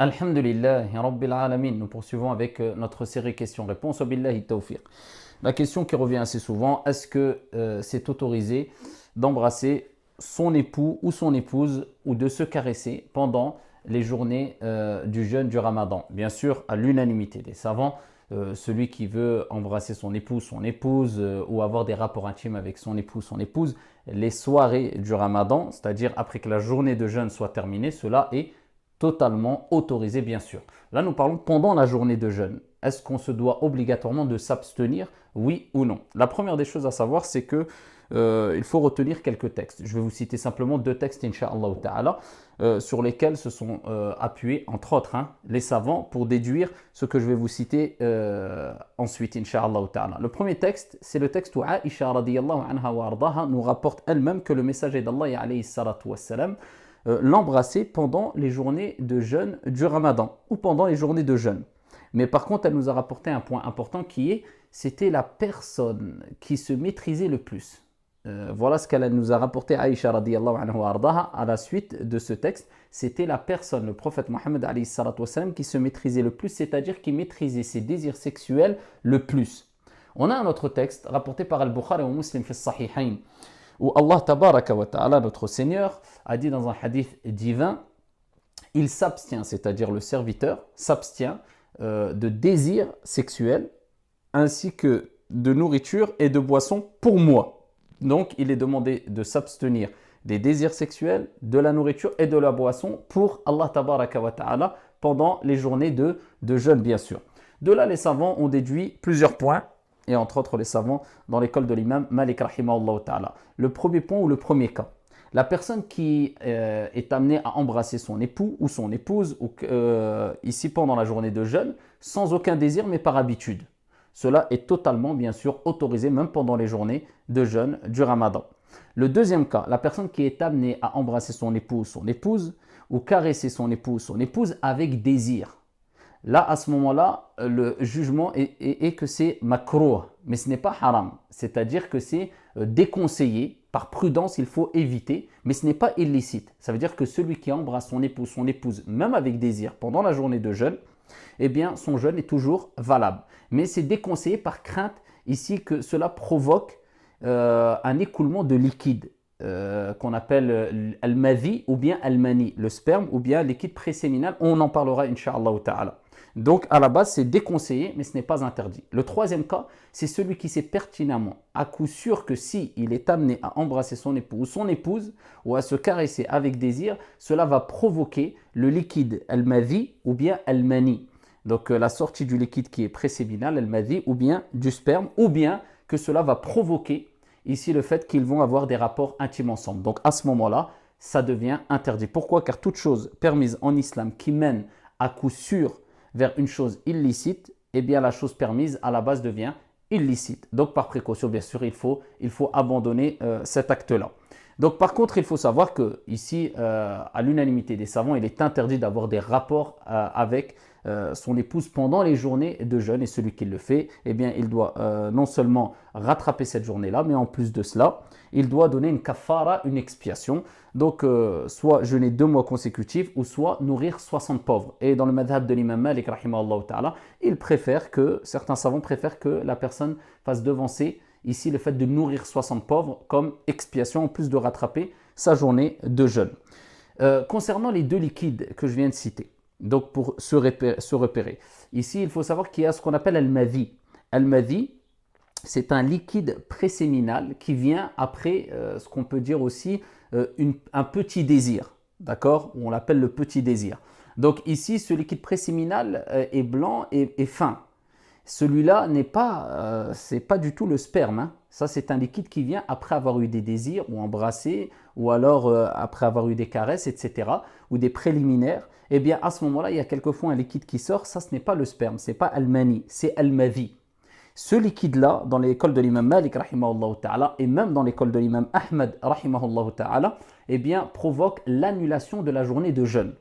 Alhamdulillah, Rabbil Alamin. Nous poursuivons avec notre série questions-réponses. Wabillahi tawfiq. La question qui revient assez souvent, est-ce que c'est autorisé d'embrasser son époux ou son épouse ou de se caresser pendant les journées du jeûne du Ramadan? Bien sûr, à l'unanimité des savants, celui qui veut embrasser son époux, son épouse ou avoir des rapports intimes avec son époux, son épouse, les soirées du Ramadan, c'est-à-dire après que la journée de jeûne soit terminée, cela est totalement autorisé, bien sûr. Là, nous parlons pendant la journée de jeûne. Est-ce qu'on se doit obligatoirement de s'abstenir, oui ou non? La première des choses à savoir, c'est que il faut retenir quelques textes. Je vais vous citer simplement deux textes, Inch'Allah Ta'ala, sur lesquels se sont appuyés, entre autres, les savants pour déduire ce que je vais vous citer ensuite, Inch'Allah Ta'ala. Le premier texte, c'est le texte où Aïcha radiyallahu anha wa ardaha nous rapporte elle-même que le messager d'Allah, alayhi salatu wassalam, l'embrasser pendant les journées de jeûne du Ramadan ou pendant les journées de jeûne. Mais par contre, elle nous a rapporté un point important c'était la personne qui se maîtrisait le plus. Voilà ce qu'elle nous a rapporté Aïcha radiyallahu anha wa ardaha à la suite de ce texte. C'était la personne, le prophète Mohammed alayhi salatu wassalam, qui se maîtrisait le plus, c'est-à-dire qui maîtrisait ses désirs sexuels le plus. On a un autre texte rapporté par Al-Bukhari ou Muslim fi Sahihayn, où Allah tabaraka wa ta'ala, notre Seigneur, a dit dans un hadith divin, il s'abstient, c'est-à-dire le serviteur s'abstient de désirs sexuels ainsi que de nourriture et de boissons pour moi. Donc il est demandé de s'abstenir des désirs sexuels, de la nourriture et de la boisson pour Allah tabaraka wa ta'ala pendant les journées de jeûne, bien sûr. De là, les savants ont déduit plusieurs points, et entre autres les savants dans l'école de l'imam Malik rahimahullah ta'ala. Le premier point ou le premier cas, la personne qui est amenée à embrasser son époux ou son épouse ici pendant la journée de jeûne sans aucun désir mais par habitude. Cela est totalement bien sûr autorisé même pendant les journées de jeûne du Ramadan. Le deuxième cas, la personne qui est amenée à embrasser son époux ou son épouse ou caresser son époux ou son épouse avec désir. Là, à ce moment-là, le jugement est que c'est makrouh, mais ce n'est pas haram. C'est-à-dire que c'est déconseillé, par prudence, il faut éviter, mais ce n'est pas illicite. Ça veut dire que celui qui embrasse son époux, son épouse, même avec désir, pendant la journée de jeûne, eh bien, son jeûne est toujours valable. Mais c'est déconseillé par crainte ici que cela provoque un écoulement de liquide qu'on appelle al-madhi ou bien al-mani, le sperme ou bien liquide préséminal. On en parlera, Inch'Allah ta'ala. Donc, à la base, c'est déconseillé, mais ce n'est pas interdit. Le troisième cas, c'est celui qui sait pertinemment, à coup sûr, que si il est amené à embrasser son époux ou son épouse, ou à se caresser avec désir, cela va provoquer le liquide al-madhi ou bien al-mani. Donc, la sortie du liquide qui est préséminal, al-madhi, ou bien du sperme, ou bien que cela va provoquer ici le fait qu'ils vont avoir des rapports intimes ensemble. Donc, à ce moment-là, ça devient interdit. Pourquoi? Car toute chose permise en islam qui mène à coup sûr vers une chose illicite, eh bien la chose permise à la base devient illicite. Donc par précaution, bien sûr, il faut abandonner cet acte-là. Donc par contre, il faut savoir que ici, à l'unanimité des savants, il est interdit d'avoir des rapports avec son épouse pendant les journées de jeûne, et celui qui le fait, eh bien il doit non seulement rattraper cette journée-là, mais en plus de cela, il doit donner une kafara, une expiation. Donc soit jeûner 2 mois consécutifs ou soit nourrir 60 pauvres. Et dans le madhab de l'imam Malik rahimahullah ta'ala, certains savants préfèrent que la personne fasse devancer ici le fait de nourrir 60 pauvres comme expiation en plus de rattraper sa journée de jeûne. Concernant les 2 liquides que je viens de citer, donc pour se repérer, ici il faut savoir qu'il y a ce qu'on appelle al-madhi. Al-madhi, c'est un liquide préséminal qui vient après ce qu'on peut dire aussi un petit désir, d'accord? On l'appelle le petit désir. Donc ici, ce liquide préséminal est blanc et fin. Celui-là c'est pas du tout le sperme. Ça, c'est un liquide qui vient après avoir eu des désirs ou embrassé, ou alors après avoir eu des caresses, etc., ou des préliminaires. Eh bien, à ce moment-là, il y a quelquefois un liquide qui sort. Ça, ce n'est pas le sperme, c'est pas al-mani, c'est al-madhi. Ce liquide-là, dans l'école de l'imam Malik rahimahullah ta'ala, et même dans l'école de l'imam Ahmad rahimahullah ta'ala, eh bien, provoque l'annulation de la journée de jeûne.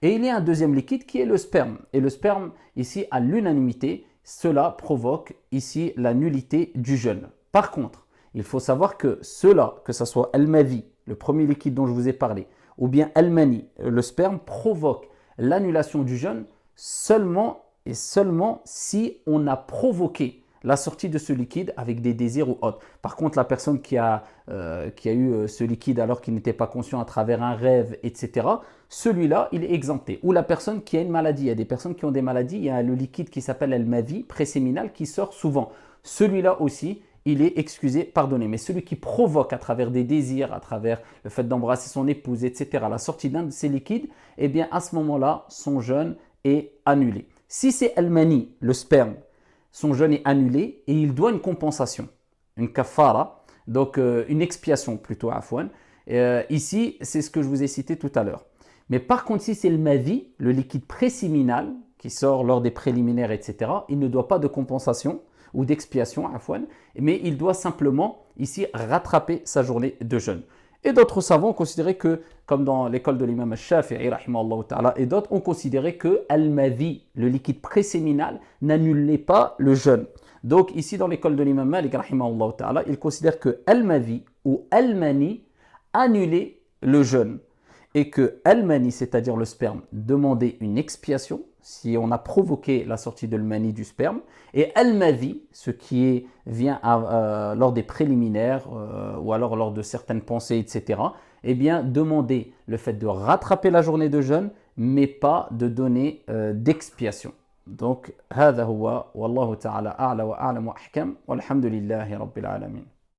Et il y a un deuxième liquide qui est le sperme. Et le sperme, ici, à l'unanimité, cela provoque ici la nullité du jeûne. Par contre, il faut savoir que cela, que ce soit al-madhi, le premier liquide dont je vous ai parlé, ou bien al-mani, le sperme, provoque l'annulation du jeûne seulement et seulement si on a provoqué la sortie de ce liquide avec des désirs ou autres. Par contre, la personne qui a eu ce liquide alors qu'il n'était pas conscient à travers un rêve, etc., celui-là, il est exempté. Ou la personne qui a une maladie. Il y a des personnes qui ont des maladies. Il y a le liquide qui s'appelle el mavi, préséminal, qui sort souvent. Celui-là aussi, il est excusé, pardonné. Mais celui qui provoque à travers des désirs, à travers le fait d'embrasser son épouse, etc., la sortie d'un de ces liquides, eh bien, à ce moment-là, son jeûne est annulé. Si c'est el mani, le sperme, son jeûne est annulé et il doit une compensation, une kafara, donc une expiation plutôt, afouane. Ici, c'est ce que je vous ai cité tout à l'heure. Mais par contre, si c'est le mavi, le liquide préséminal qui sort lors des préliminaires, etc., il ne doit pas de compensation ou d'expiation, afouane, mais il doit simplement ici rattraper sa journée de jeûne. Et d'autres savants ont considéré que, comme dans l'école de l'imam al-Shafi'i, et d'autres ont considéré que al-mavi, le liquide préséminal, n'annulait pas le jeûne. Donc ici dans l'école de l'imam Malik, il considère que al-mavi ou al-mani annulait le jeûne. Et que al-mani, c'est-à-dire le sperme, demandait une expiation si on a provoqué la sortie de l'mani du sperme. Et al-mavi, ce qui vient lors des préliminaires ou alors lors de certaines pensées, etc., eh bien, demander le fait de rattraper la journée de jeûne, mais pas de donner d'expiation. Donc, هذا هو والله تعالى أعلى وأعلم وأحكم والحمد لله رب العالمين.